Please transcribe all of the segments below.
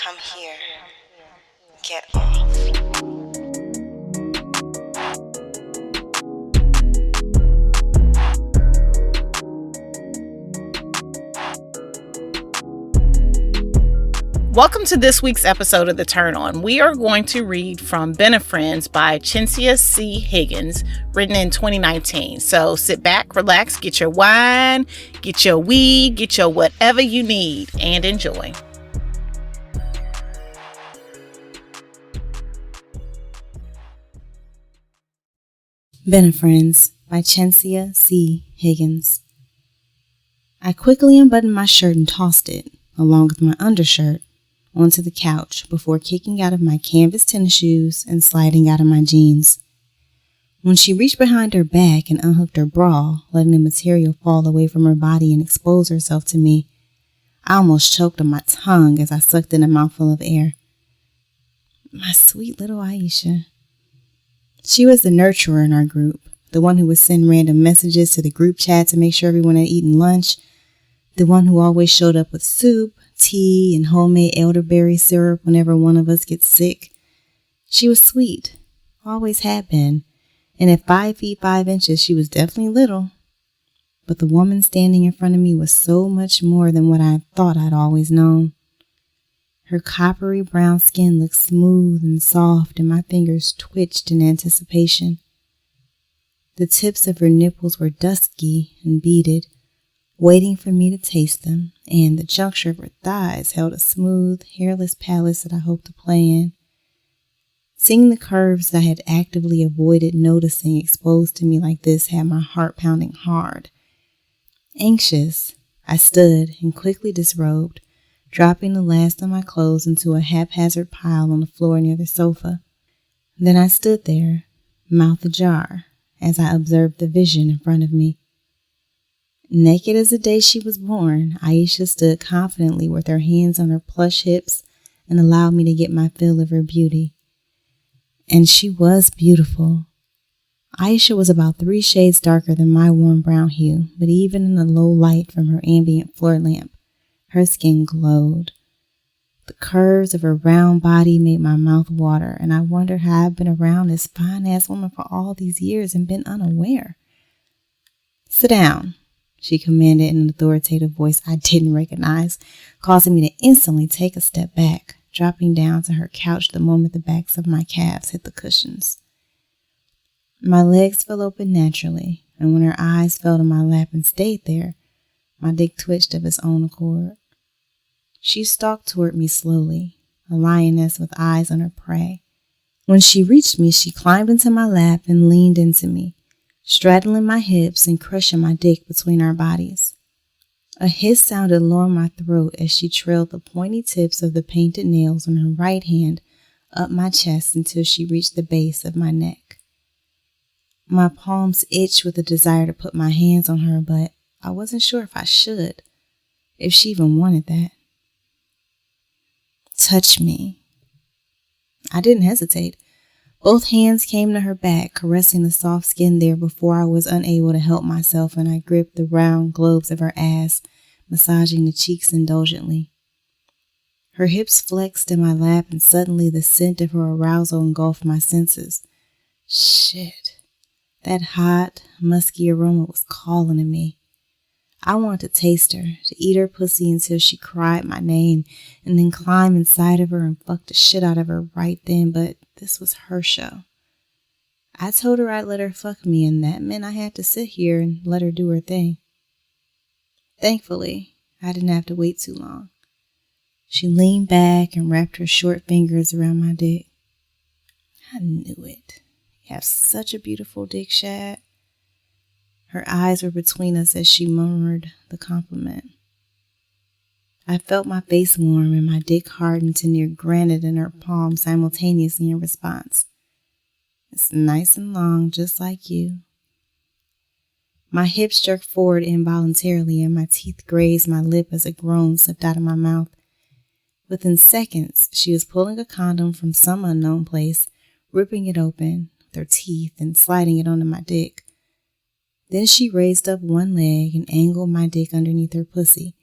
Come here. Get off. Welcome to this week's episode of The Turn On. We are going to read from Benefriends by Chencia C. Higgins, written in 2019. So sit back, relax, get your wine, get your weed, get your whatever you need, and enjoy. Benefriends by Chencia C. Higgins. I quickly unbuttoned my shirt and tossed it, along with my undershirt, onto the couch before kicking out of my canvas tennis shoes and sliding out of my jeans. When she reached behind her back and unhooked her bra, letting the material fall away from her body and expose herself to me, I almost choked on my tongue as I sucked in a mouthful of air. My sweet little Aisha. She was the nurturer in our group, the one who would send random messages to the group chat to make sure everyone had eaten lunch, the one who always showed up with soup, tea, and homemade elderberry syrup whenever one of us gets sick. She was sweet, always had been, and at 5 feet 5 inches she was definitely little. But the woman standing in front of me was so much more than what I thought I'd always known. Her coppery brown skin looked smooth and soft, and my fingers twitched in anticipation. The tips of her nipples were dusky and beaded, waiting for me to taste them, and the juncture of her thighs held a smooth, hairless palace that I hoped to play in. Seeing the curves that I had actively avoided noticing exposed to me like this had my heart pounding hard. Anxious, I stood and quickly disrobed, dropping the last of my clothes into a haphazard pile on the floor near the sofa. Then I stood there, mouth ajar, as I observed the vision in front of me. Naked as the day she was born, Aisha stood confidently with her hands on her plush hips and allowed me to get my fill of her beauty. And she was beautiful. Aisha was about 3 shades darker than my warm brown hue, but even in the low light from her ambient floor lamp, her skin glowed. The curves of her round body made my mouth water, and I wondered how I've been around this fine-ass woman for all these years and been unaware. "Sit down," she commanded in an authoritative voice I didn't recognize, causing me to instantly take a step back, dropping down to her couch the moment the backs of my calves hit the cushions. My legs fell open naturally, and when her eyes fell to my lap and stayed there, my dick twitched of its own accord. She stalked toward me slowly, a lioness with eyes on her prey. When she reached me, she climbed into my lap and leaned into me, straddling my hips and crushing my dick between our bodies. A hiss sounded low in my throat as she trailed the pointy tips of the painted nails on her right hand up my chest until she reached the base of my neck. My palms itched with a desire to put my hands on her, but I wasn't sure if I should, if she even wanted that. "Touch me." I didn't hesitate. Both hands came to her back, caressing the soft skin there before I was unable to help myself, and I gripped the round globes of her ass, massaging the cheeks indulgently. Her hips flexed in my lap, and suddenly the scent of her arousal engulfed my senses. Shit. That hot, musky aroma was calling to me. I wanted to taste her, to eat her pussy until she cried my name, and then climb inside of her and fuck the shit out of her right then, but this was her show. I told her I'd let her fuck me, and that meant I had to sit here and let her do her thing. Thankfully, I didn't have to wait too long. She leaned back and wrapped her short fingers around my dick. I knew it. You have such a beautiful dick, Shad. Her eyes were between us as she murmured the compliment. I felt my face warm and my dick harden to near granite in her palm simultaneously in response. "It's nice and long, just like you." My hips jerked forward involuntarily and my teeth grazed my lip as a groan slipped out of my mouth. Within seconds, she was pulling a condom from some unknown place, ripping it open with her teeth and sliding it onto my dick. Then she raised up one leg and angled my dick underneath her pussy,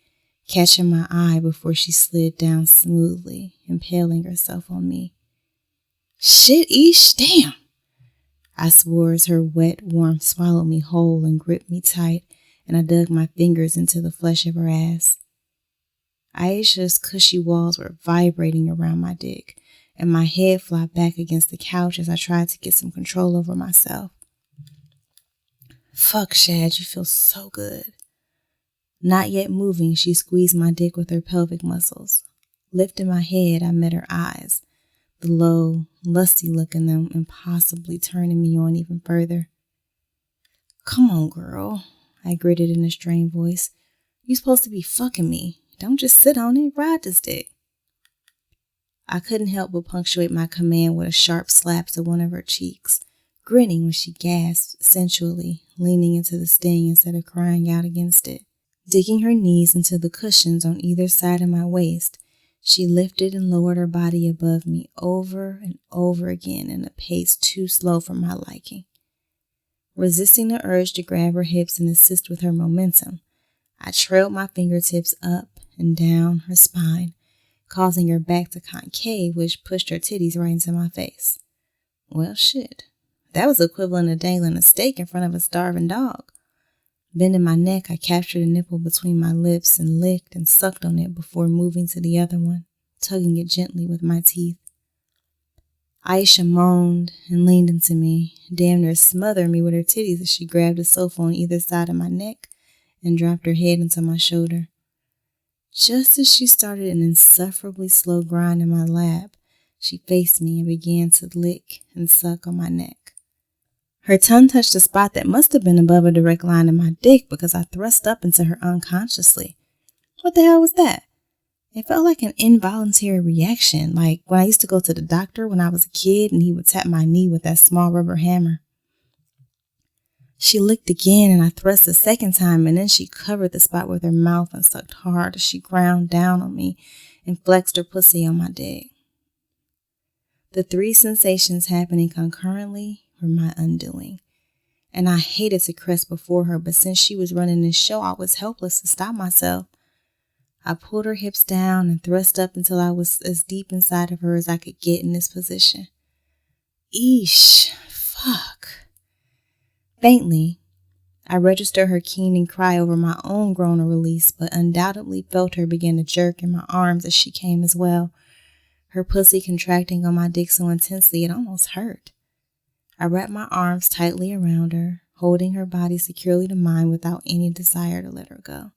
catching my eye before she slid down smoothly, impaling herself on me. Shit, Ish, damn! I swore as her wet warmth swallowed me whole and gripped me tight, and I dug my fingers into the flesh of her ass. Aisha's cushy walls were vibrating around my dick, and my head flopped back against the couch as I tried to get some control over myself. Fuck, Shad, you feel so good. Not yet moving, she squeezed my dick with her pelvic muscles. Lifting my head, I met her eyes, the low, lusty look in them impossibly turning me on even further. Come on, girl, I gritted in a strained voice. You supposed to be fucking me. Don't just sit on it, ride this dick. I couldn't help but punctuate my command with a sharp slap to one of her cheeks, grinning when she gasped sensually, leaning into the sting instead of crying out against it. Digging her knees into the cushions on either side of my waist, she lifted and lowered her body above me over and over again in a pace too slow for my liking. Resisting the urge to grab her hips and assist with her momentum, I trailed my fingertips up and down her spine, causing her back to concave, which pushed her titties right into my face. Well, shit. That was equivalent to dangling a steak in front of a starving dog. Bending my neck, I captured a nipple between my lips and licked and sucked on it before moving to the other one, tugging it gently with my teeth. Aisha moaned and leaned into me, damn near smothering me with her titties as she grabbed the sofa on either side of my neck and dropped her head into my shoulder. Just as she started an insufferably slow grind in my lap, she faced me and began to lick and suck on my neck. Her tongue touched a spot that must have been above a direct line of my dick because I thrust up into her unconsciously. What the hell was that? It felt like an involuntary reaction, like when I used to go to the doctor when I was a kid and he would tap my knee with that small rubber hammer. She licked again and I thrust a second time, and then she covered the spot with her mouth and sucked hard as she ground down on me and flexed her pussy on my dick. The three sensations happening concurrently were my undoing, and I hated to crest before her, but since she was running this show, I was helpless to stop myself. I pulled her hips down and thrust up until I was as deep inside of her as I could get in this position. Eesh, fuck. Faintly, I registered her keening cry over my own groaner release, but undoubtedly felt her begin to jerk in my arms as she came as well, her pussy contracting on my dick so intensely it almost hurt. I wrapped my arms tightly around her, holding her body securely to mine without any desire to let her go.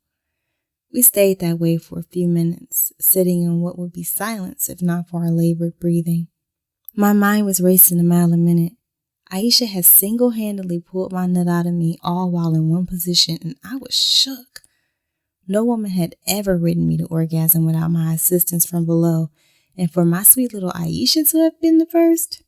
We stayed that way for a few minutes, sitting in what would be silence if not for our labored breathing. My mind was racing a mile a minute. Aisha had single-handedly pulled my nut out of me all while in one position, and I was shook. No woman had ever ridden me to orgasm without my assistance from below, and for my sweet little Aisha to have been the first,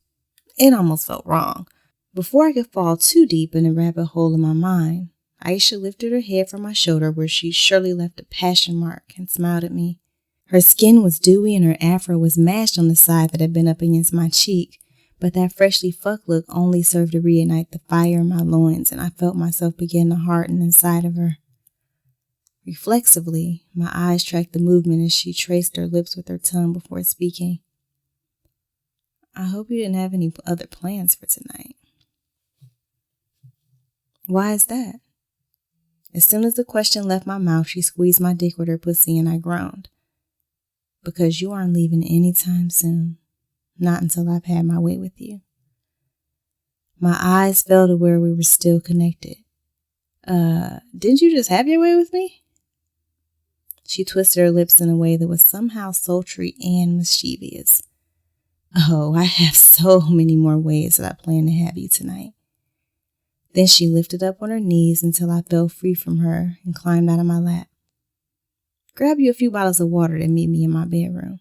it almost felt wrong. Before I could fall too deep in the rabbit hole in my mind, Aisha lifted her head from my shoulder where she surely left a passion mark and smiled at me. Her skin was dewy and her afro was mashed on the side that had been up against my cheek, but that freshly fucked look only served to reignite the fire in my loins, and I felt myself begin to harden inside of her. Reflexively, my eyes tracked the movement as she traced her lips with her tongue before speaking. I hope you didn't have any other plans for tonight. Why is that? As soon as the question left my mouth, she squeezed my dick with her pussy and I groaned. Because you aren't leaving anytime soon. Not until I've had my way with you. My eyes fell to where we were still connected. Didn't you just have your way with me? She twisted her lips in a way that was somehow sultry and mischievous. Oh, I have so many more ways that I plan to have you tonight. Then she lifted up on her knees until I fell free from her and climbed out of my lap. Grab you a few bottles of water and meet me in my bedroom.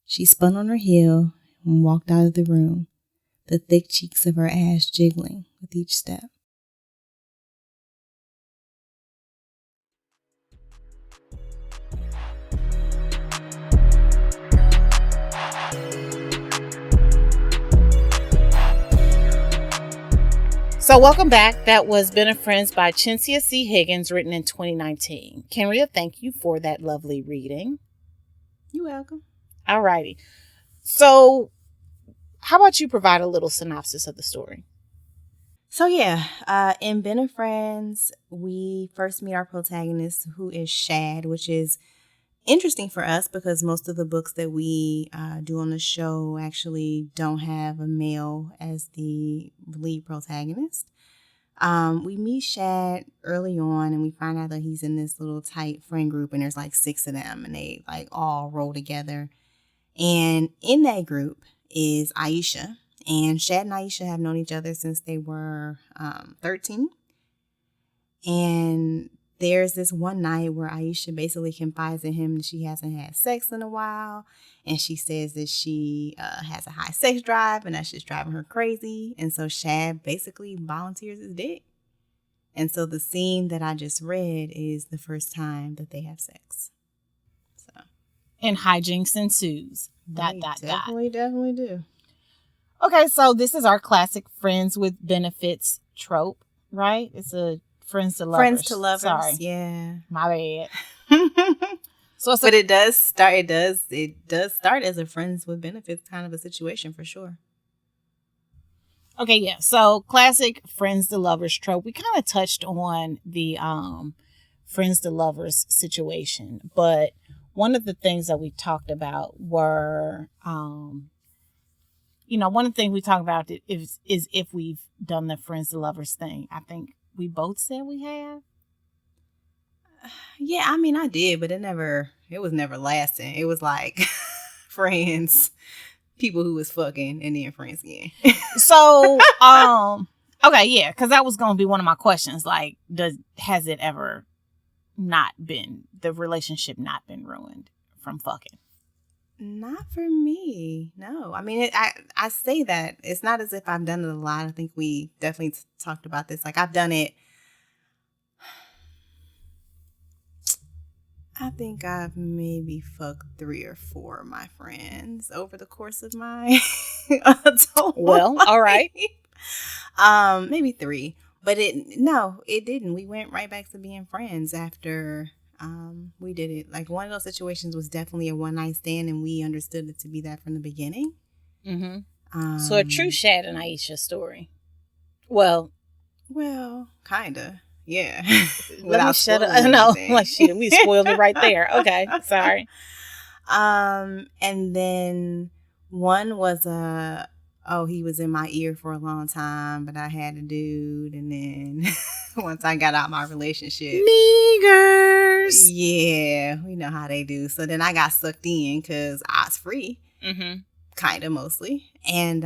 She spun on her heel and walked out of the room, the thick cheeks of her ass jiggling with each step. So welcome back. That was Benefriends by Chencia C. Higgins, written in 2019. Kenrya, thank you for that lovely reading. You're welcome. Alrighty. So how about you provide a little synopsis of the story? So in Benefriends, we first meet our protagonist, who is Shad, which is interesting for us because most of the books that we do on the show actually don't have a male as the lead protagonist. We meet Shad early on and we find out that he's in this little tight friend group and there's like 6 of them and they like all roll together. And in that group is Aisha. And Shad and Aisha have known each other since they were 13. And there's this one night where Aisha basically confides in him that she hasn't had sex in a while. And she says that she has a high sex drive and that's just driving her crazy. And so Shad basically volunteers his dick. And so the scene that I just read is the first time that they have sex. So, and hijinks ensues. Definitely do. Okay, so this is our classic friends with benefits trope, right? It's a friends to lovers. Friends to lovers. Sorry. Yeah. My bad. But it does start as a friends with benefits kind of a situation for sure. Okay, yeah. So classic friends to lovers trope. We kind of touched on the friends to lovers situation, but one of the things that we talked about were one of the things we talked about is if we've done the friends to lovers thing. I think we both said we have. Yeah, I mean, I did, but it was never lasting. It was like friends, people who was fucking, and then friends again. So, okay, yeah, because that was going to be one of my questions. Like, has it ever the relationship not been ruined from fucking? Not for me. No. I mean, I say that. It's not as if I've done it a lot. I think we definitely talked about this. Like, I've done it. I think I've maybe fucked 3 or 4 of my friends over the course of my adult Well, life. All right. Maybe 3. But it didn't. We went right back to being friends after we did it. Like, one of those situations was definitely a one-night stand, and we understood it to be that from the beginning. Mm-hmm. So a true Shad and Aisha story. Well, kind of. Yeah. Let me shut up. No, like shit, we spoiled it right there. Okay, sorry. And then one was he was in my ear for a long time, but I had a dude, and then once I got out my relationship, niggers. Yeah, we know how they do. So then I got sucked in because I was free, kind of mostly, and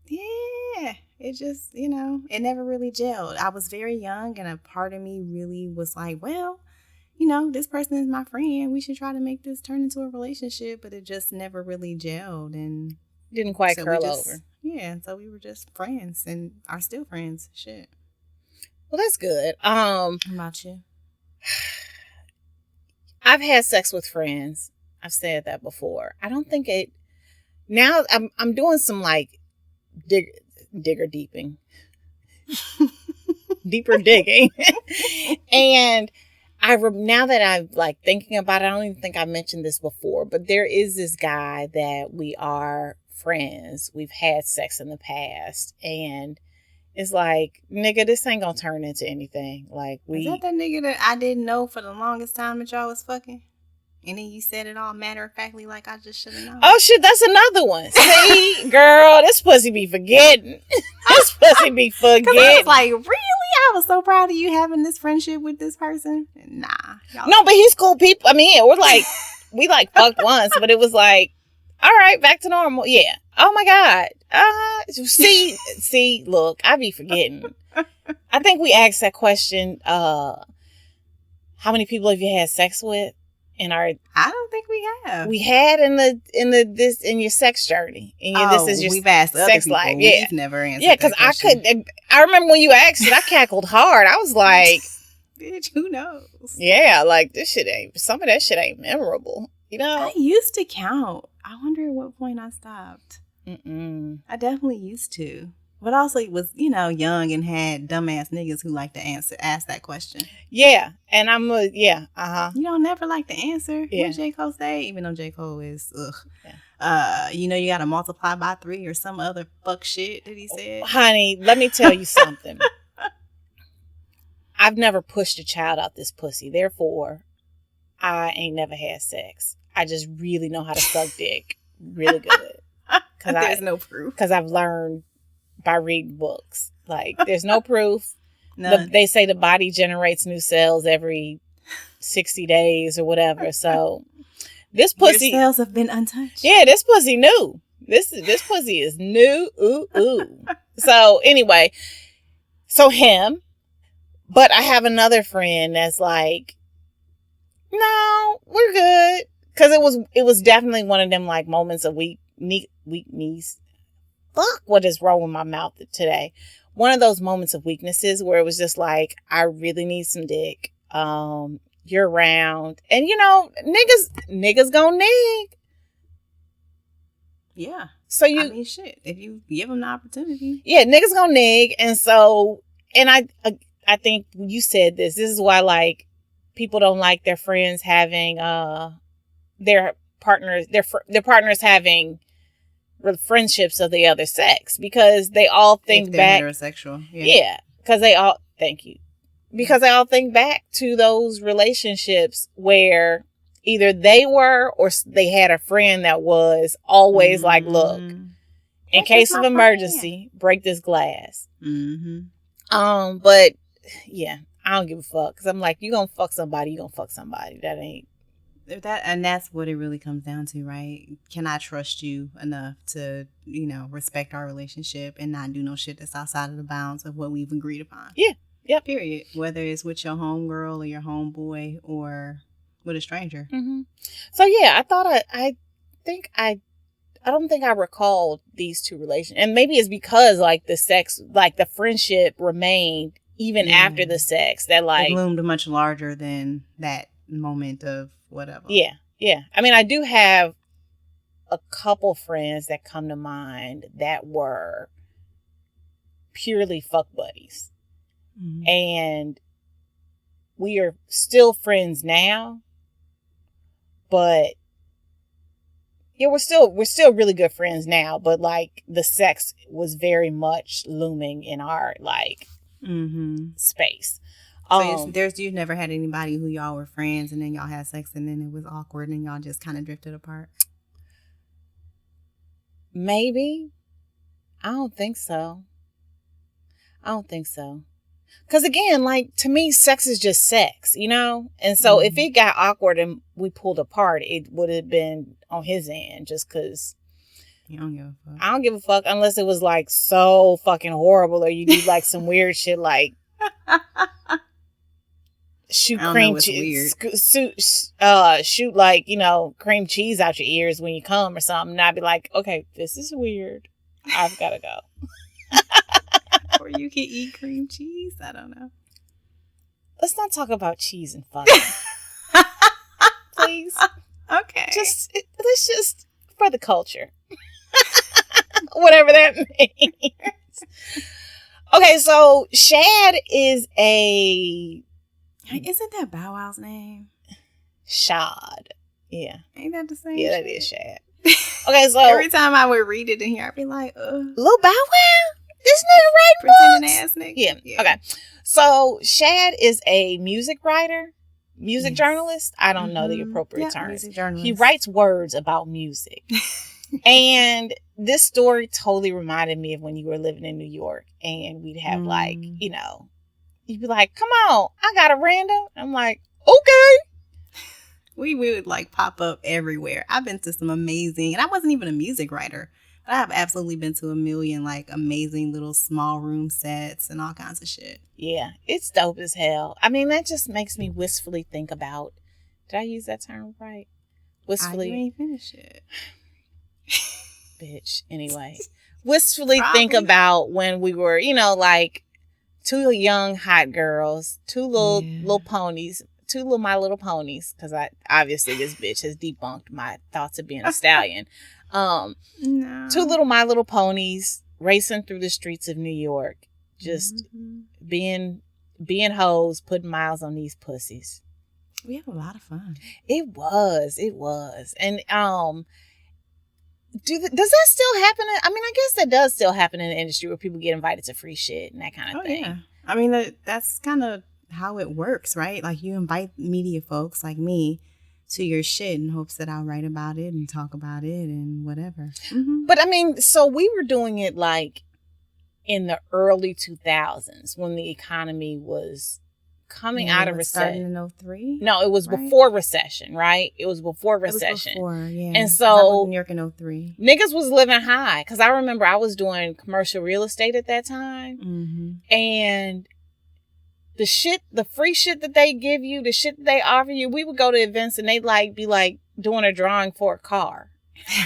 yeah. It just, it never really gelled. I was very young and a part of me really was like, well, this person is my friend. We should try to make this turn into a relationship. But it just never really gelled and didn't quite curl over. Yeah. So we were just friends and are still friends. Shit. Well, that's good. How about you? I've had sex with friends. I've said that before. I don't think it. Now I'm doing some like digger deeping, deeper digging, and now that I'm like thinking about it, I don't even think I mentioned this before, but there is this guy that we are friends. We've had sex in the past, and it's like, nigga, this ain't gonna turn into anything. Like, is that nigga that I didn't know for the longest time that y'all was fucking? And then you said it all matter-of-factly like I just should have known. Oh, shit, that's another one. See, girl, this pussy be forgetting. This pussy be forgetting. Because I was like, really? I was so proud of you having this friendship with this person. Nah. No, but he's cool people. I mean, yeah, we fucked once, but it was like, all right, back to normal. Yeah. Oh, my God. See, look, I be forgetting. I think we asked that question, how many people have you had sex with? I don't think we have. We had in your sex journey. This is your we've asked sex other life. People. Yeah. We've never answered. Yeah, because I remember when you asked it, I cackled hard. I was like, bitch, who knows? Yeah, like some of that shit ain't memorable. I used to count. I wonder at what point I stopped. I definitely used to. But also he was, young and had dumbass niggas who like to ask that question. Yeah. And I'm uh-huh. You don't never like to answer. Yeah. What J. Cole say? Even though J. Cole is Yeah. you gotta multiply by 3 or some other fuck shit that he said. Honey, let me tell you something. I've never pushed a child out this pussy. Therefore, I ain't never had sex. I just really know how to suck dick really good. There's no proof. Because I've learned by reading books. Like, there's no proof. None. They say the body generates new cells every 60 days or whatever. So, this pussy... Your cells have been untouched. Yeah, this pussy new. This pussy is new. Ooh. So, anyway. So, him. But I have another friend that's like, no, we're good. Because it was definitely one of them, like, moments of weak knees. Fuck, what is wrong with my mouth today? One of those moments of weaknesses where it was just like, I really need some dick. You're around. And, niggas gonna nig. Yeah. So shit. If you give them the opportunity. Yeah, niggas gonna nig. And so, and I think you said this. This is why, like, people don't like their friends having, their partners having friendships of the other sex, because they all think if they're back heterosexual. Yeah, because they all think back to those relationships where either they were or they had a friend that was always like, look, in case of emergency, break this glass. But yeah, I don't give a fuck, because I'm like, you gonna fuck somebody, that ain't and that's what it really comes down to, right? Can I trust you enough to, respect our relationship and not do no shit that's outside of the bounds of what we've agreed upon? Yeah. Yep. Period. Whether it's with your homegirl or your homeboy or with a stranger. Mm-hmm. So yeah, I thought I don't think I recalled these two relations, and maybe it's because like the sex, like the friendship remained even after the sex. That like it loomed much larger than that moment of whatever. Yeah. I mean, I do have a couple friends that come to mind that were purely fuck buddies. Mm-hmm. And we are still friends now, but yeah, we're still really good friends now, but like the sex was very much looming in our like space. So you've never had anybody who y'all were friends and then y'all had sex and then it was awkward and y'all just kind of drifted apart? Maybe. I don't think so. Because again, like, to me, sex is just sex, And so if it got awkward and we pulled apart, it would have been on his end, just because. You don't give a fuck. I don't give a fuck unless it was like so fucking horrible, or you do like some weird shit like shoot cream cheese, shoot like, cream cheese out your ears when you come or something. And I'd be like, okay, this is weird. I've got to go. Or you can eat cream cheese. I don't know. Let's not talk about cheese and fucking. Please. Okay. Let's just for the culture. Whatever that means. Okay, so Shad is Isn't that Bow Wow's name? Shad. Yeah. Ain't that the same? Yeah, that is Shad. Okay, so every time I would read it in here, I'd be like, Lil Bow Wow? This nigga writing pretending ass nigga. Yeah. Okay. So Shad is a music writer, journalist. I don't know the appropriate term. Music journalist. He writes words about music. And this story totally reminded me of when you were living in New York and we'd have like, you'd be like, come on, I got a random. I'm like, okay. We would like pop up everywhere. I've been to some amazing, and I wasn't even a music writer, but I have absolutely been to a million like amazing little small room sets and all kinds of shit. Yeah, it's dope as hell. I mean, that just makes me wistfully think about, did I use that term right? Wistfully. I ain't finished it. Bitch. Anyway, wistfully think about when we were, like two young hot girls, two little ponies, two little My Little Ponies, because obviously this bitch has debunked my thoughts of being a stallion. No. Two little My Little Ponies racing through the streets of New York, just being hoes, putting miles on these pussies. We have a lot of fun. It was. And does that still happen? I mean, I guess that does still happen in the industry where people get invited to free shit and that kind of thing. Yeah. I mean, that's kind of how it works, right? Like, you invite media folks like me to your shit in hopes that I'll write about it and talk about it and whatever. Mm-hmm. But I mean, so we were doing it like in the early 2000s when the economy was coming out of recession. Starting in 03? No, it was before recession, right? It was before recession. It was before, yeah. And so I was in New York in 03. Niggas was living high because I remember I was doing commercial real estate at that time. Mm-hmm. And the free shit that they give you, the shit that they offer you, we would go to events and they'd like be like doing a drawing for a car.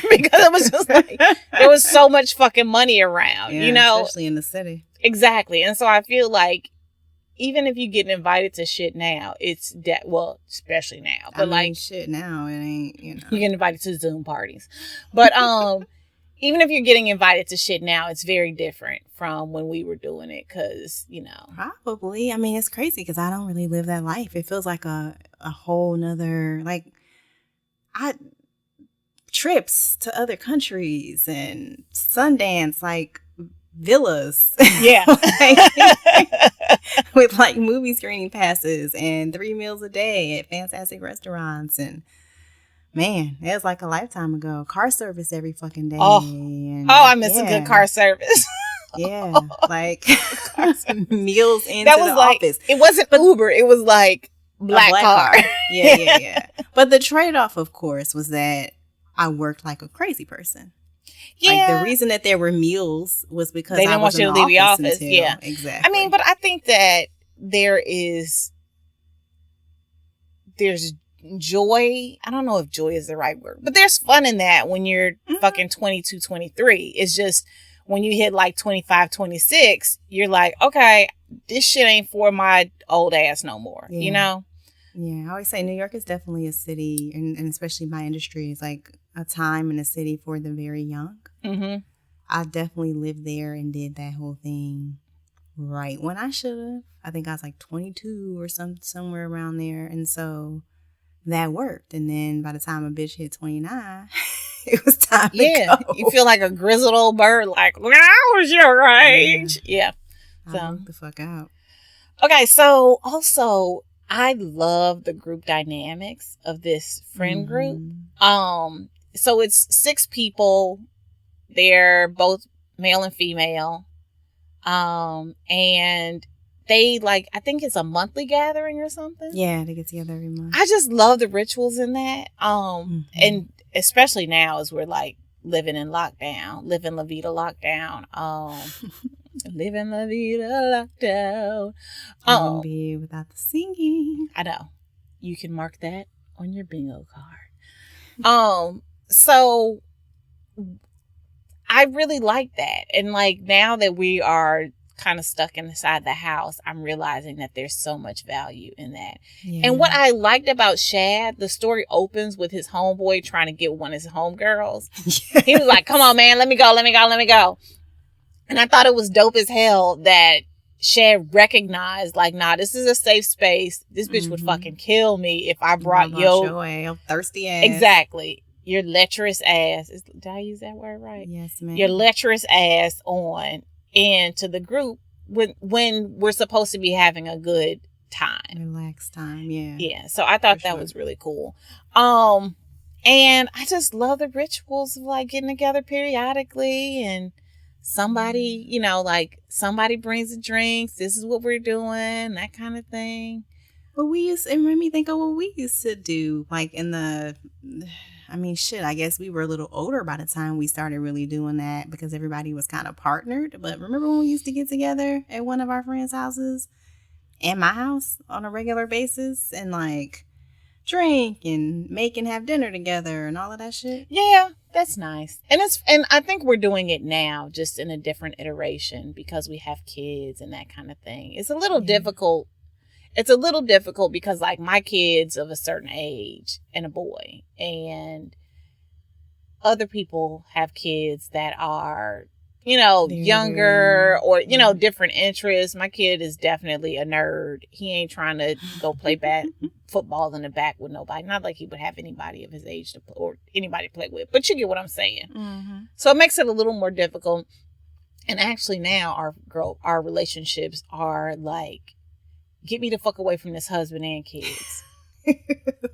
Because it was just like, there was so much fucking money around, you know? Especially in the city. Exactly. And so I feel like even if you get invited to shit now, it's well, especially now. But I mean, shit now, it ain't, you know. You get invited to Zoom parties. But even if you're getting invited to shit now, it's very different from when we were doing it because, you know. Probably. I mean, it's crazy because I don't really live that life. It feels like a whole nother, like, trips to other countries and Sundance, like, villas. Yeah. With like movie screening passes and 3 meals a day at fantastic restaurants. And man, it was like a lifetime ago. Car service every fucking day. I miss a good car service. Yeah. Like meals into the office. It wasn't Uber. It was like black car. Yeah. But the trade-off, of course, was that I worked like a crazy person. Yeah. Like, the reason that there were meals was because they didn't want you to leave the office. Yeah. Exactly. I mean, but I think that there's joy. I don't know if joy is the right word, but there's fun in that when you're fucking 22, 23. It's just when you hit like 25, 26, you're like, okay, this shit ain't for my old ass no more, you know? Yeah, I always say New York is definitely a city, and especially my industry, is like a time in a city for the very young. Mm-hmm. I definitely lived there and did that whole thing right when I should have. I think I was like 22 or somewhere around there, and so that worked. And then by the time a bitch hit 29, it was time to go. You feel like a grizzled old bird, like, when I was your age. Yeah. So, I the fuck out. Okay, so also, I love the group dynamics of this friend group. So it's 6 people. They're both male and female. And they I think it's a monthly gathering or something. Yeah, they get together every month. I just love the rituals in that. And especially now as we're like living in lockdown, living La Vida lockdown. Living La Vida lockdown. Wouldn't be without the singing. I know. You can mark that on your bingo card. So I really like that. And like now that we are kind of stuck inside the house, I'm realizing that there's so much value in that. Yeah. And what I liked about Shad, the story opens with his homeboy trying to get one of his homegirls. Yes. He was like, come on, man, let me go. And I thought it was dope as hell that Shad recognized, like, nah, this is a safe space. This bitch would fucking kill me if I brought your thirsty ass. Exactly. Your lecherous ass. Did I use that word right? Yes, ma'am. Your lecherous ass on into the group when we're supposed to be having a good time. Relaxed time, yeah. Yeah. So I thought that was really cool. And I just love the rituals of like getting together periodically and somebody, you know, like somebody brings the drinks. This is what we're doing, that kind of thing. Well, it made me think of what we used to do, like I guess we were a little older by the time we started really doing that because everybody was kind of partnered. But remember when we used to get together at one of our friends' houses and my house on a regular basis and like drink and make and have dinner together and all of that shit? Yeah, that's nice. And I think we're doing it now just in a different iteration because we have kids and that kind of thing. It's a little difficult. It's a little difficult because like my kids of a certain age and a boy and other people have kids that are younger or, different interests. My kid is definitely a nerd. He ain't trying to go play football in the back with nobody. Not like he would have anybody of his age or anybody to play with, but you get what I'm saying. Mm-hmm. So it makes it a little more difficult. And actually now our relationships are like, get me the fuck away from this husband and kids.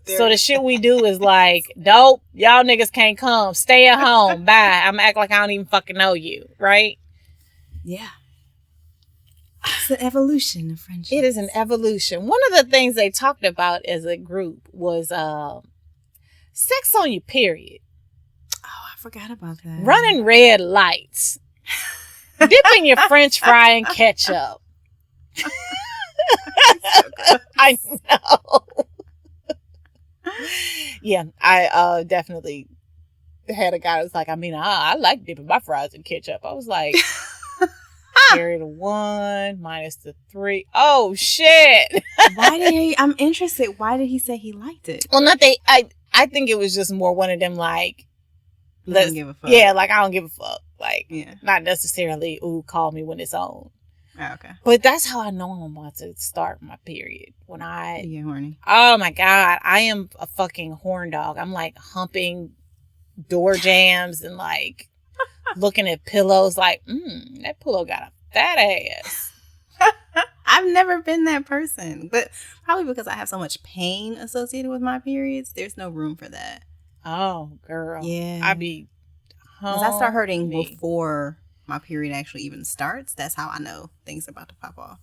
So the shit we do is like, dope, y'all niggas can't come. Stay at home. Bye. I'm act like I don't even fucking know you. Right? Yeah. It's an evolution of friendship. It is an evolution. One of the things they talked about as a group was sex on your period. Oh, I forgot about that. Running red lights. Dipping your French fry in ketchup. I know. Yeah, I definitely had a guy that was like, I like dipping my fries in ketchup. I was like, carry the 1 minus the 3. Oh shit. I'm interested. Why did he say he liked it? Well, I think it was just more one of them like, I don't give a fuck. Yeah, like I don't give a fuck. Like, yeah. Not necessarily, call me when it's on. Oh, okay. But that's how I know I'm about to start my period. When I get horny. Oh my God. I am a fucking horn dog. I'm like humping door jams and like looking at pillows like, that pillow got a fat ass. I've never been that person. But probably because I have so much pain associated with my periods, there's no room for that. Oh, girl. Yeah. I be because I start hurting before my period actually even starts. That's how I know things are about to pop off.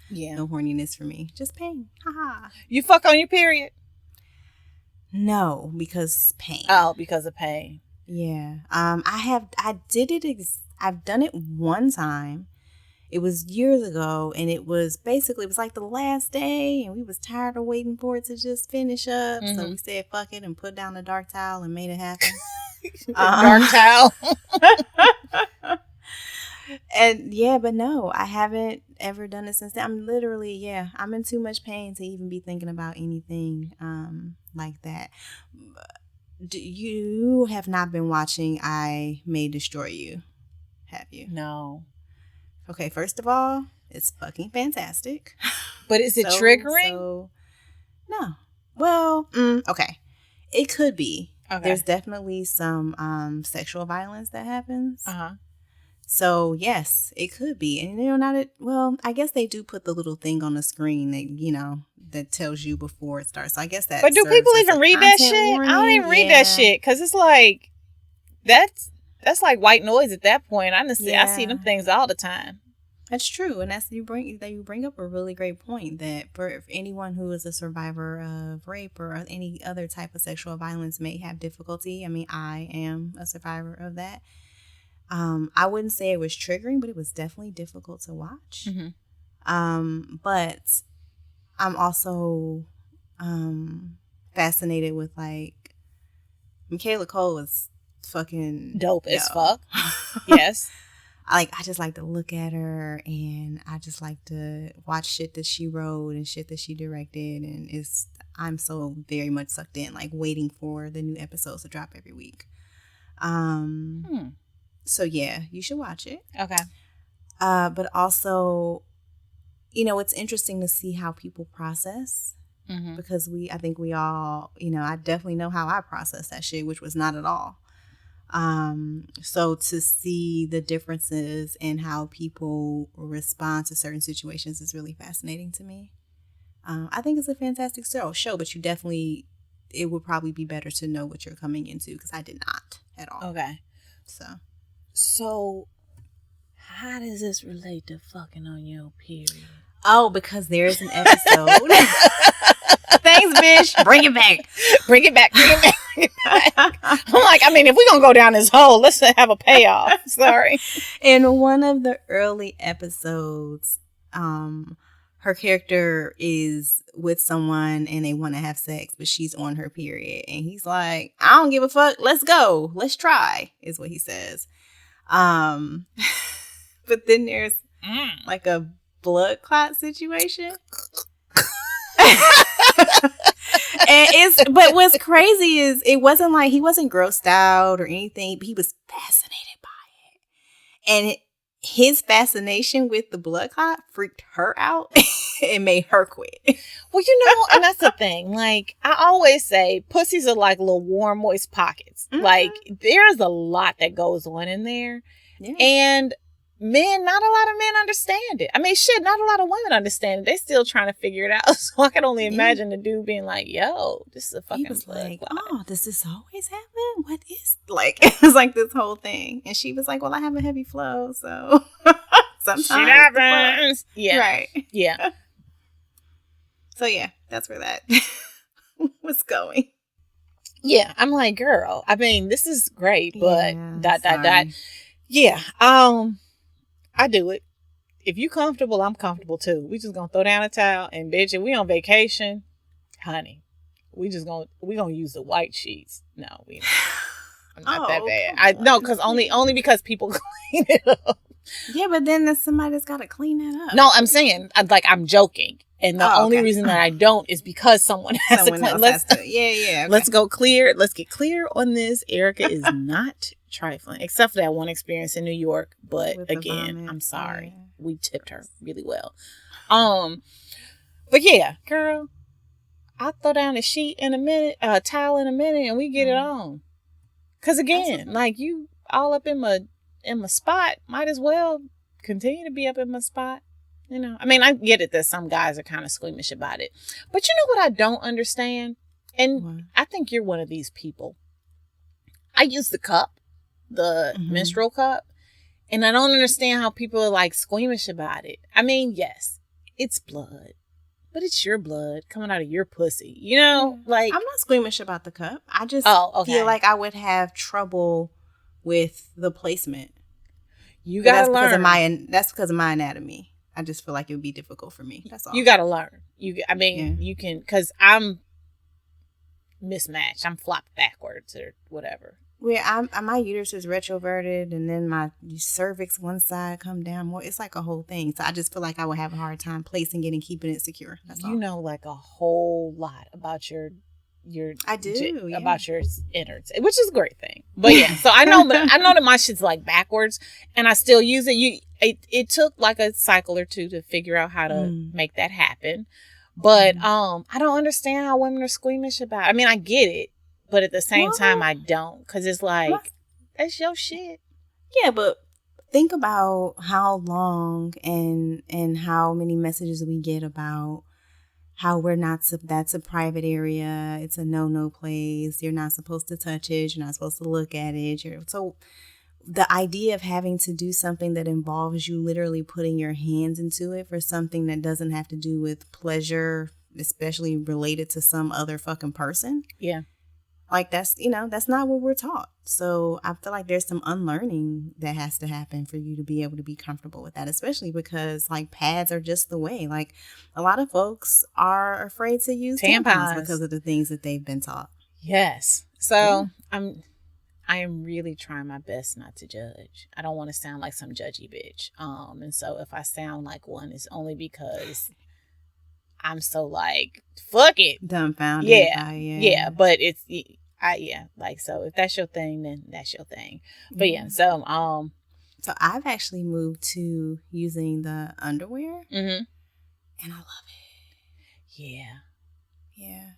Yeah. No horniness for me. Just pain. Haha. You fuck on your period? No, because pain. Oh, because of pain. Yeah. I've done it one time. It was years ago, and it was like the last day, and we was tired of waiting for it to just finish up. Mm-hmm. So we said fuck it and put down the dark towel and made it happen. Dark towel. And yeah, but no, I haven't ever done it since then. I'm in too much pain to even be thinking about anything like that. You have not been watching I May Destroy You, have you? No. Okay, first of all, it's fucking fantastic. But is it triggering? No. Well, okay. It could be. Okay. There's definitely some sexual violence that happens. Uh-huh. So, yes, it could be. And, I guess they do put the little thing on the screen that, that tells you before it starts. So I guess that. But do people even read that shit? Warning. I don't even read that shit because it's like, that's like white noise at that point. I see them things all the time. That's true. And you bring up a really great point that for anyone who is a survivor of rape or any other type of sexual violence may have difficulty. I mean, I am a survivor of that. I wouldn't say it was triggering, but it was definitely difficult to watch. Mm-hmm. But I'm also fascinated with like Michaela Cole is fucking dope as fuck. Yes. I just like to look at her, and I just like to watch shit that she wrote and shit that she directed, and I'm so very much sucked in, like waiting for the new episodes to drop every week. So yeah, you should watch it. Okay. But also, it's interesting to see how people process. Mm-hmm. Because I think we all, I definitely know how I process that shit, which was not at all. So to see the differences in how people respond to certain situations is really fascinating to me. I think it's a fantastic show, but it would probably be better to know what you're coming into, because I did not at all. Okay. So how does this relate to fucking on your period? Oh, because there's an episode. Thanks, bitch. Bring it back. Bring it back. I'm like, if we're going to go down this hole, let's have a payoff. Sorry. In one of the early episodes, her character is with someone and they want to have sex, but she's on her period. And he's like, I don't give a fuck. Let's go. Let's try, is what he says. But then there's like a blood clot situation. But what's crazy is it wasn't like he wasn't grossed out or anything, but he was fascinated by And his fascination with the blood clot freaked her out and made her quit. Well, and that's the thing. Like, I always say, pussies are like little warm, moist pockets. Mm-hmm. Like, there's a lot that goes on in there. Yeah. And not a lot of men understand it. I mean, shit, not a lot of women understand it. They still trying to figure it out. So I can only imagine the dude being like, yo, this is a fucking blood clot. Oh, does this always happen? What is, like, it was like this whole thing. And she was like, well, I have a heavy flow, so sometimes shit happens. Yeah. Right. Yeah. So yeah, that's where that was going. Yeah. I'm like, girl, I mean, this is great, but ... Yeah. I do it. If you comfortable, I'm comfortable too. We just gonna throw down a towel and bitch, if we on vacation, honey, we gonna use the white sheets. No, we not. I'm not that bad. Because only because people clean it up. Yeah, but then there's somebody that's gotta clean that up. No, I'm saying I'm joking. And the only reason that I don't is because someone has to clean. Yeah. Okay. Let's go clear. Let's get clear on this. Erica is not trifling, except for that one experience in New York. But again, I'm sorry. Yeah. We tipped her really well. But yeah, girl, I'll throw down a sheet in a minute, a towel in a minute, and we get it on. Cause again, like you all up in my spot, might as well continue to be up in my spot. I mean, I get it that some guys are kind of squeamish about it. But you know what I don't understand? And I think you're one of these people. I use the cup, the menstrual cup, and I don't understand how people are like squeamish about it. I mean, yes, it's blood, but it's your blood coming out of your pussy. Like... I'm not squeamish about the cup. I just feel like I would have trouble with the placement. You gotta learn. That's because of my anatomy. I just feel like it would be difficult for me. That's all. You got to learn. You can, because I'm mismatched. I'm flopped backwards or whatever. Well, my uterus is retroverted, and then my cervix one side come down more. It's like a whole thing. So I just feel like I would have a hard time placing it and keeping it secure. That's all. Like a whole lot about your I do about your innards, which is a great thing. But yeah, so I know that my shit's like backwards, and I still use it. It took like a cycle or two to figure out how to make that happen. But I don't understand how women are squeamish about it. I mean, I get it, but at the same time, I don't, because it's like that's your shit. Yeah, but think about how long and how many messages we get about how we're not, that's a private area. It's a no place. You're not supposed to touch it. You're not supposed to look at it. So the idea of having to do something that involves you literally putting your hands into it for something that doesn't have to do with pleasure, especially related to some other fucking person. Yeah. Like that's not what we're taught. So I feel like there's some unlearning that has to happen for you to be able to be comfortable with that, especially because like pads are just the way. Like a lot of folks are afraid to use tampons because of the things that they've been taught. Yes. So I am really trying my best not to judge. I don't want to sound like some judgy bitch. And so if I sound like one, it's only because I'm so like, fuck it. Dumbfounded. Yeah. But it's, like, so if that's your thing, then that's your thing. But so I've actually moved to using the underwear, and I love it. Yeah.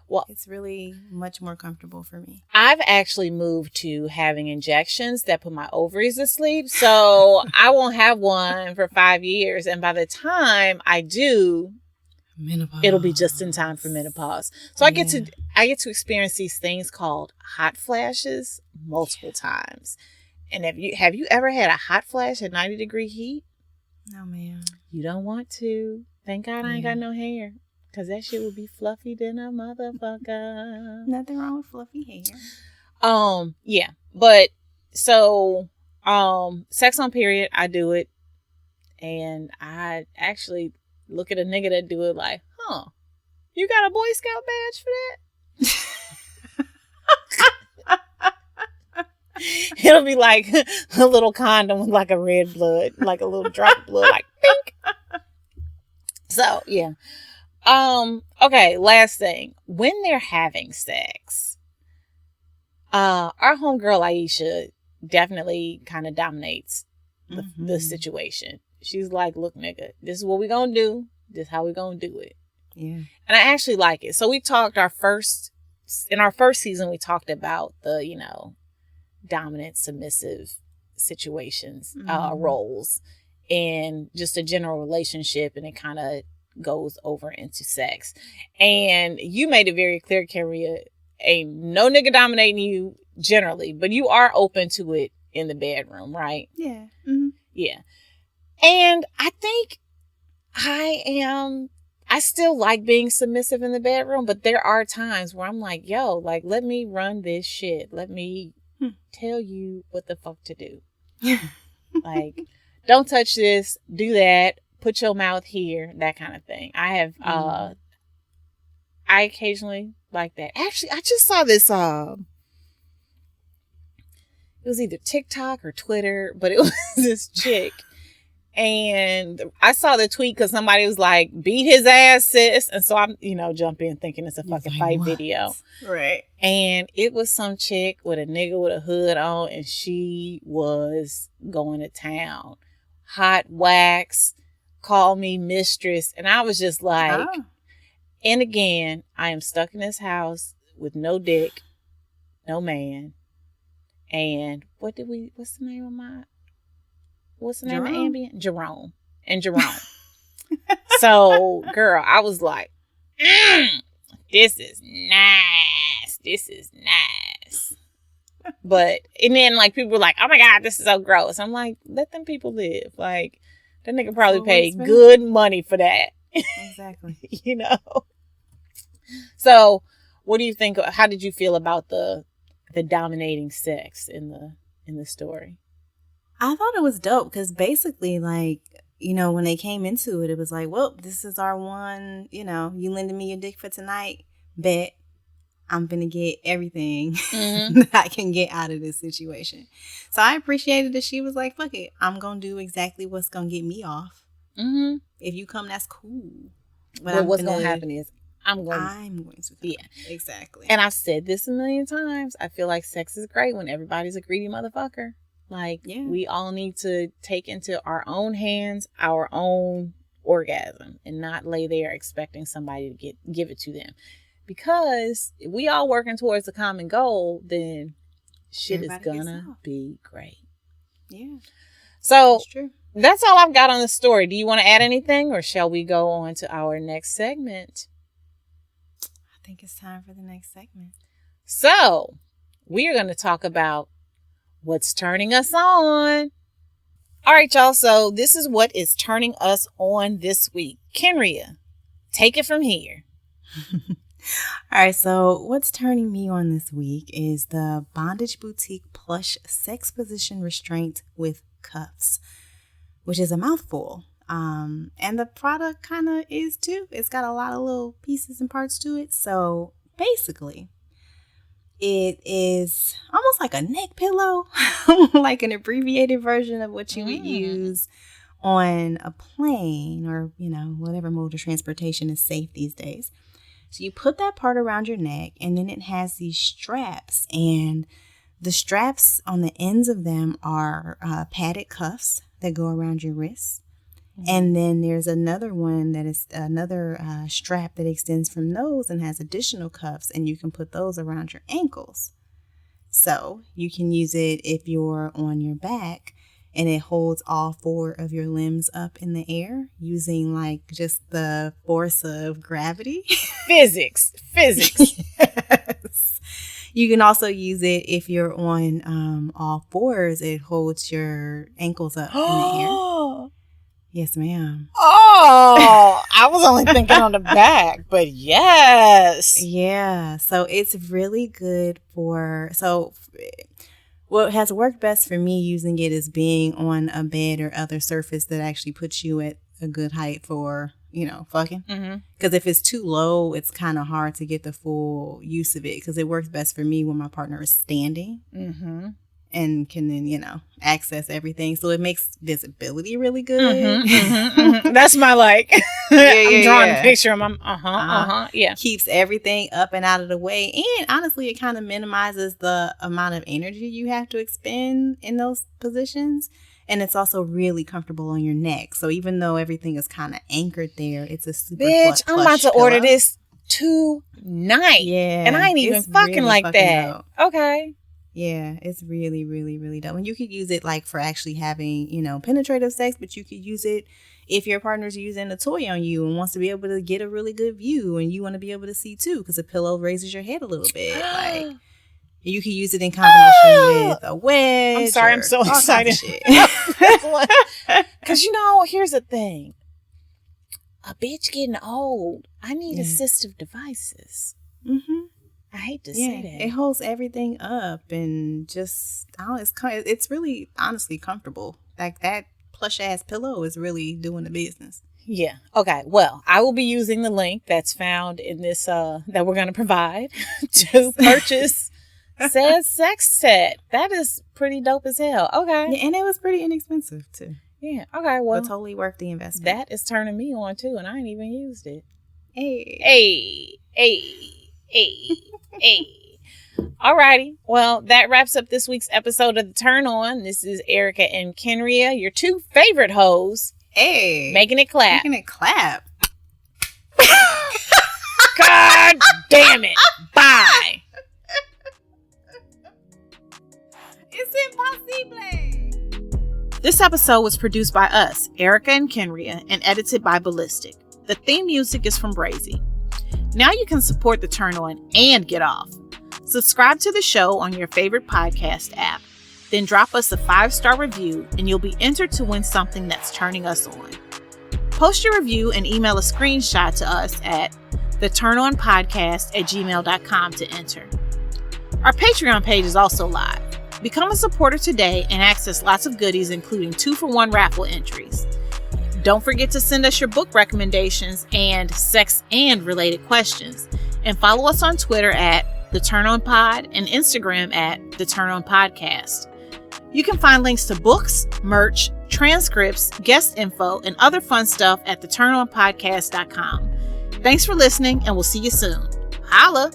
Well, it's really much more comfortable for me. I've actually moved to having injections that put my ovaries to sleep, so I won't have one for 5 years, and by the time I do, menopause, it'll be just in time for menopause. So I get to experience these things called hot flashes multiple times. And have you ever had a hot flash at 90-degree heat? No, ma'am. You don't want to. Thank God I ain't got no hair, because that shit would be fluffy than a motherfucker. Nothing wrong with fluffy hair. Yeah. But so sex on period, I do it, and I actually look at a nigga that do it like, you got a Boy Scout badge for that? It'll be like a little condom with like a red blood, like a little drop of blood, like pink. So, yeah. Okay, last thing. When they're having sex, our homegirl Aisha definitely kind of dominates the situation. She's like, look, nigga, this is what we gonna do. This is how we gonna do it. Yeah. And I actually like it. So we talked in our first season, we talked about the, dominant, submissive situations, roles, and just a general relationship. And it kind of goes over into sex. And you made it very clear, Kenrya, ain't no nigga dominating you generally, but you are open to it in the bedroom, right? Yeah. Yeah. And I think I still like being submissive in the bedroom, but there are times where I'm like, yo, like, let me run this shit. Let me tell you what the fuck to do. Like, don't touch this, do that, put your mouth here, that kind of thing. I occasionally like that. Actually, I just saw this, it was either TikTok or Twitter, but it was this chick. And I saw the tweet because somebody was like, beat his ass, sis. And so I'm, jump in thinking it's a fucking fight video. Right. And it was some chick with a nigga with a hood on, and she was going to town. Hot wax, call me mistress. And I was just like, and again, I am stuck in this house with no dick, no man. And what's the name of ambient? Jerome. So, girl, I was like, this is nice. This is nice. But, and then like people were like, oh my God, this is so gross. I'm like, let them people live. Like, that nigga probably paid good money for that. Exactly. So, what do you think? How did you feel about the dominating sex in the story? I thought it was dope because basically, like, when they came into it, it was like, well, this is our one, you lending me your dick for tonight, bet I'm going to get everything that I can get out of this situation. So I appreciated that she was like, fuck it, I'm going to do exactly what's going to get me off. Mm-hmm. If you come, that's cool. But what's going to happen is I'm going to. Yeah, exactly. And I've said this a million times. I feel like sex is great when everybody's a greedy motherfucker. Like, we all need to take into our own hands our own orgasm and not lay there expecting somebody to give it to them. Because if we all working towards a common goal, then shit is gonna be great. Yeah. So that's all I've got on the story. Do you want to add anything, or shall we go on to our next segment? I think it's time for the next segment. So we are going to talk about what's turning us on. All right, y'all. So this is what is turning us on this week. Kenrya, take it from here. All right. So what's turning me on this week is the Bondage Boutique plush sex position restraint with cuffs, which is a mouthful. And the product kind of is too. It's got a lot of little pieces and parts to it. So basically, it is almost like a neck pillow, like an abbreviated version of what you would use on a plane or, whatever mode of transportation is safe these days. So you put that part around your neck, and then it has these straps, and the straps on the ends of them are padded cuffs that go around your wrists. And then there's another one that is another strap that extends from those and has additional cuffs, and you can put those around your ankles. So you can use it if you're on your back and it holds all four of your limbs up in the air using like just the force of gravity. Physics. Yes. You can also use it if you're on all fours. It holds your ankles up in the air. Yes, ma'am. Oh, I was only thinking on the back, but yes. Yeah. So it's really good what has worked best for me using it is being on a bed or other surface that actually puts you at a good height for, fucking. Because if it's too low, it's kind of hard to get the full use of it because it works best for me when my partner is standing. And can then, access everything. So it makes visibility really good. That's my I'm drawing a picture of my, Keeps everything up and out of the way. And honestly, it kind of minimizes the amount of energy you have to expend in those positions. And it's also really comfortable on your neck. So even though everything is kind of anchored there, it's a super Bitch, I'm about to pillow. order this tonight. Yeah. And I ain't even fucking really like fucking that. dope. Okay. Yeah, it's really, really, really dope. And you could use it like for actually having, penetrative sex, but you could use it if your partner's using a toy on you and wants to be able to get a really good view and you want to be able to see too, because a pillow raises your head a little bit. Like, you could use it in combination with a wedge. I'm sorry, I'm so excited. Because, here's the thing. A bitch getting old, I need assistive devices. Mm-hmm. I hate to say that. It holds everything up and just, it's really honestly comfortable. Like that plush ass pillow is really doing the business. Yeah. Okay. Well, I will be using the link that's found in this, that we're going to provide to purchase said sex set. That is pretty dope as hell. Okay. Yeah, and it was pretty inexpensive too. Yeah. Okay. Well, but totally worth the investment. That is turning me on too, and I ain't even used it. Hey. Alrighty. Well, that wraps up this week's episode of The Turn On. This is Erica and Kenrya, your two favorite hoes. Hey. Making it clap. Making it clap. God damn it. Bye. It's impossible. This episode was produced by us, Erica and Kenrya, and edited by Ballistic. The theme music is from Brazy. Now you can support The Turn On and get off. Subscribe to the show on your favorite podcast app. Then drop us a 5-star review and you'll be entered to win something that's turning us on. Post your review and email a screenshot to us at theturnonpodcast@gmail.com to enter. Our Patreon page is also live. Become a supporter today and access lots of goodies, including 2-for-1 raffle entries. Don't forget to send us your book recommendations and sex and related questions. And follow us on Twitter at The Turn On Pod and Instagram at The Turn On Podcast. You can find links to books, merch, transcripts, guest info, and other fun stuff at theturnonpodcast.com. Thanks for listening, and we'll see you soon. Holla!